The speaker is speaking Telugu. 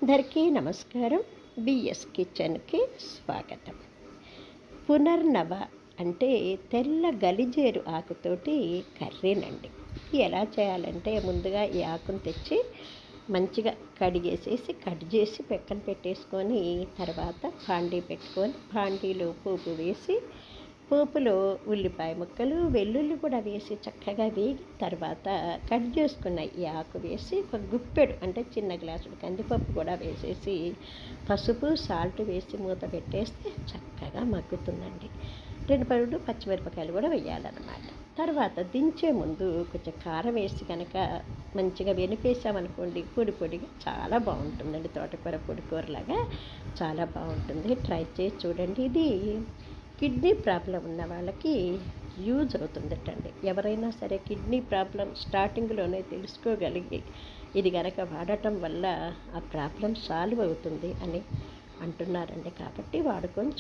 అందరికీ నమస్కారం. బిఎస్ కిచెన్కి స్వాగతం. పునర్నవ అంటే తెల్ల గలిజేరు ఆకుతోటి కర్రీనండి. ఎలా చేయాలంటే ముందుగా ఈ ఆకును తెచ్చి మంచిగా కడిగేసేసి కట్ చేసి పక్కన పెట్టేసుకొని తర్వాత బాండీ పెట్టుకొని బాండీలో పోపు వేసి పోపులో ఉల్లిపాయ ముక్కలు వెల్లుల్లి కూడా వేసి చక్కగా వేగి తర్వాత కట్ చేసుకున్న ఈ ఆకు వేసి ఒక గుప్పెడు అంటే చిన్న గ్లాసుడు కందిపప్పు కూడా వేసేసి పసుపు సాల్ట్ వేసి మూత పెట్టేస్తే చక్కగా మగ్గుతుందండి. 2 పచ్చిమిరపకాయలు కూడా వేయాలన్నమాట. తర్వాత దించే ముందు కొంచెం కారం వేసి కనుక మంచిగా వెనిపేసామనుకోండి పొడి పొడిగా చాలా బాగుంటుందండి. తోటకూర పొడికూరలాగా చాలా బాగుంటుంది. ట్రై చేసి చూడండి. ఇది కిడ్నీ ప్రాబ్లం ఉన్న వాళ్ళకి యూజ్ అవుతుందటండి. ఎవరైనా సరే కిడ్నీ ప్రాబ్లం స్టార్టింగ్లోనే తెలుసుకోగలిగి ఇది కనుక వాడటం వల్ల ఆ ప్రాబ్లం సాల్వ్ అవుతుంది అని అంటున్నారండి. కాబట్టి వాడుకొని